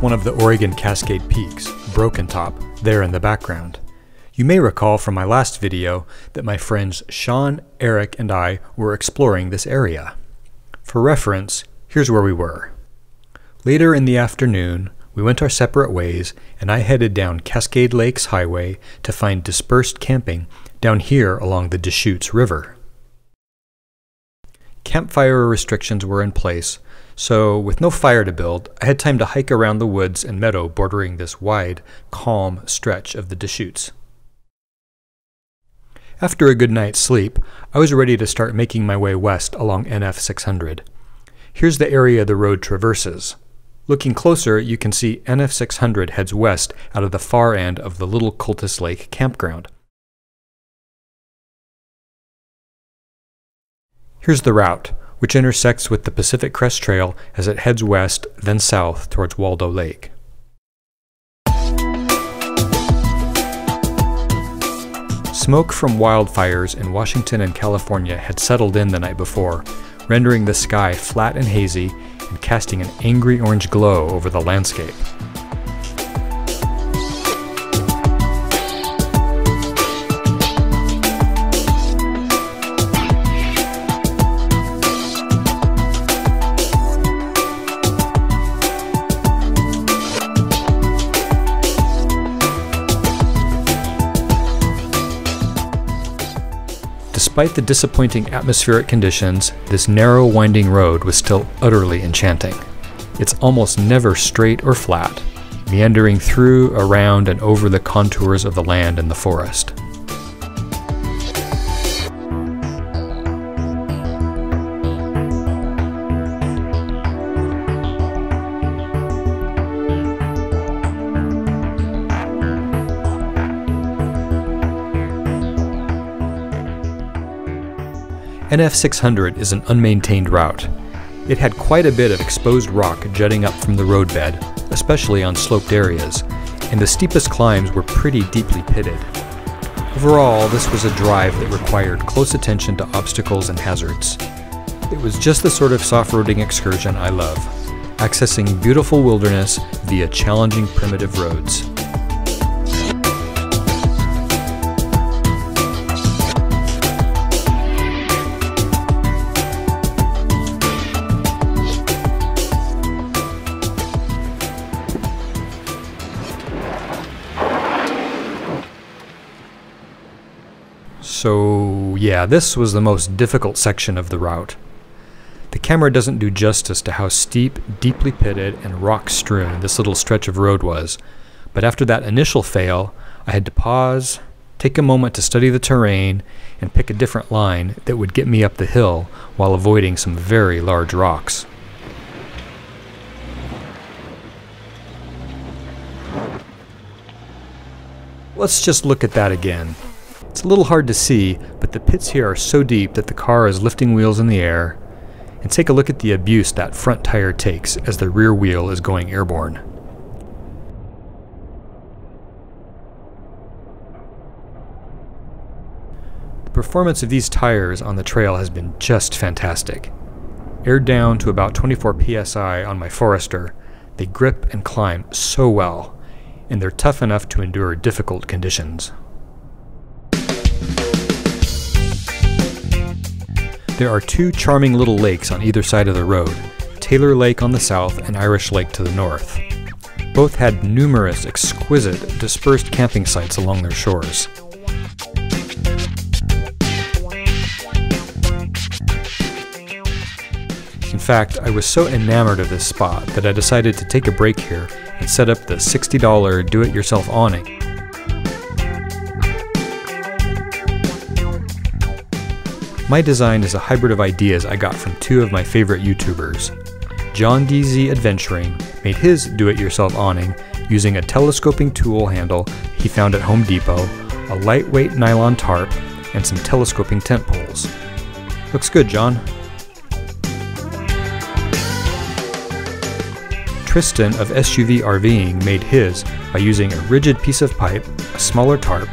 one of the Oregon Cascade peaks, Broken Top, there in the background. You may recall from my last video that my friends Sean, Eric, and I were exploring this area. For reference, here's where we were. Later in the afternoon, we went our separate ways, and I headed down Cascade Lakes Highway to find dispersed camping down here along the Deschutes River. Campfire restrictions were in place, so with no fire to build, I had time to hike around the woods and meadow bordering this wide, calm stretch of the Deschutes. After a good night's sleep, I was ready to start making my way west along NF 600. Here's the area the road traverses. Looking closer, you can see NF 600 heads west out of the far end of the Little Cultus Lake campground. Here's the route, which intersects with the Pacific Crest Trail as it heads west, then south towards Waldo Lake. Smoke from wildfires in Washington and California had settled in the night before, rendering the sky flat and hazy and casting an angry orange glow over the landscape. Despite the disappointing atmospheric conditions, this narrow, winding road was still utterly enchanting. It's almost never straight or flat, meandering through, around, and over the contours of the land and the forest. NF 600 is an unmaintained route. It had quite a bit of exposed rock jutting up from the roadbed, especially on sloped areas, and the steepest climbs were pretty deeply pitted. Overall, this was a drive that required close attention to obstacles and hazards. It was just the sort of soft-roading excursion I love, accessing beautiful wilderness via challenging primitive roads. So yeah, this was the most difficult section of the route. The camera doesn't do justice to how steep, deeply pitted, and rock-strewn this little stretch of road was, but after that initial fail, I had to pause, take a moment to study the terrain, and pick a different line that would get me up the hill while avoiding some very large rocks. Let's just look at that again. It's a little hard to see, but the pits here are so deep that the car is lifting wheels in the air. And take a look at the abuse that front tire takes as the rear wheel is going airborne. The performance of these tires on the trail has been just fantastic. Aired down to about 24 psi on my Forester, they grip and climb so well, and they're tough enough to endure difficult conditions. There are two charming little lakes on either side of the road, Taylor Lake on the south and Irish Lake to the north. Both had numerous exquisite, dispersed camping sites along their shores. In fact, I was so enamored of this spot that I decided to take a break here and set up the $60 do-it-yourself awning. My design is a hybrid of ideas I got from two of my favorite YouTubers. JonDZ Adventuring made his do-it-yourself awning using a telescoping tool handle he found at Home Depot, a lightweight nylon tarp, and some telescoping tent poles. Looks good, John. Tristan of SUV RVing made his by using a rigid piece of pipe, a smaller tarp,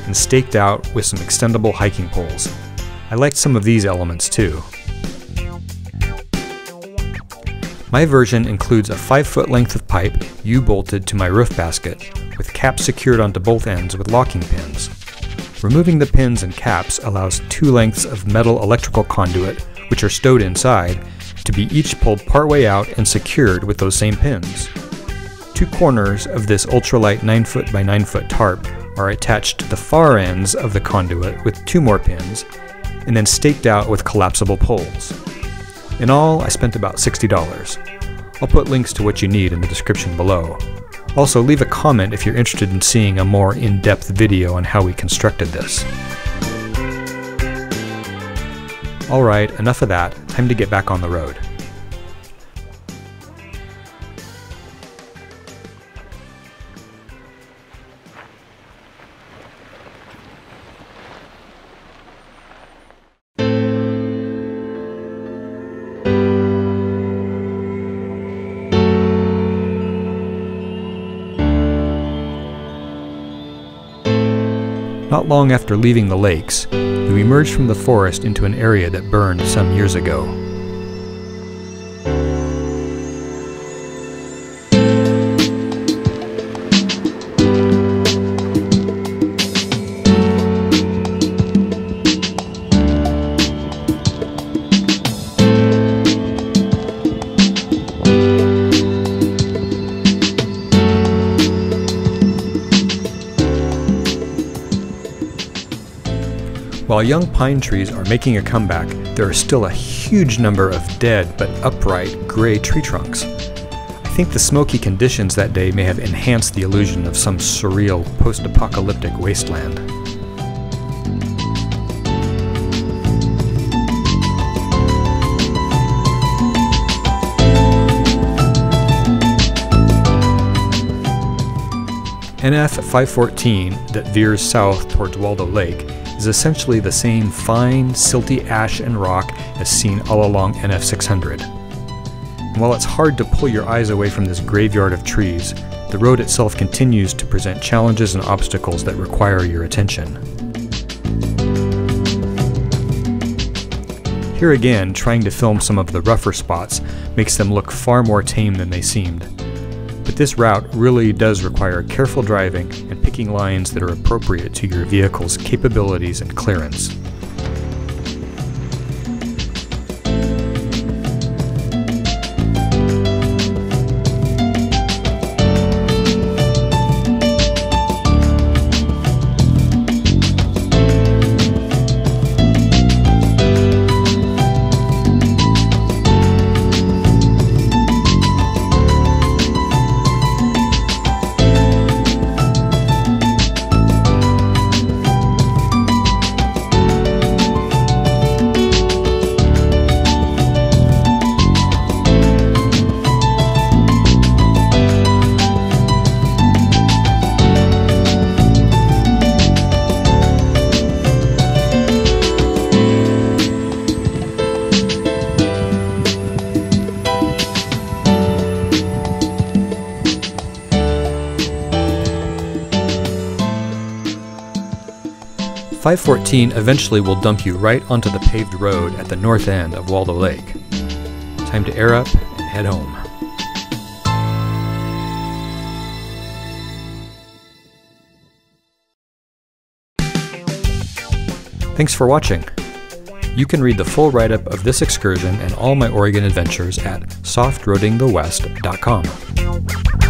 and staked out with some extendable hiking poles. I liked some of these elements too. My version includes a 5-foot length of pipe U-bolted to my roof basket, with caps secured onto both ends with locking pins. Removing the pins and caps allows 2 lengths of metal electrical conduit, which are stowed inside, to be each pulled partway out and secured with those same pins. 2 corners of this ultralight 9-foot by 9-foot tarp are attached to the far ends of the conduit with 2 more pins, and then staked out with collapsible poles. In all, I spent about $60. I'll put links to what you need in the description below. Also, leave a comment if you're interested in seeing a more in-depth video on how we constructed this. Alright, enough of that. Time to get back on the road. Not long after leaving the lakes, we emerged from the forest into an area that burned some years ago. While young pine trees are making a comeback, there are still a huge number of dead but upright gray tree trunks. I think the smoky conditions that day may have enhanced the illusion of some surreal post-apocalyptic wasteland. NF 514 that veers south towards Waldo Lake is essentially the same fine, silty ash and rock as seen all along NF 600. And while it's hard to pull your eyes away from this graveyard of trees, the road itself continues to present challenges and obstacles that require your attention. Here again, trying to film some of the rougher spots makes them look far more tame than they seemed. But this route really does require careful driving and picking lines that are appropriate to your vehicle's capabilities and clearance. .514 eventually will dump you right onto the paved road at the north end of Waldo Lake. Time to air up and head home. Thanks for watching. You can read the full write-up of this excursion and all my Oregon adventures at softroadingthewest.com.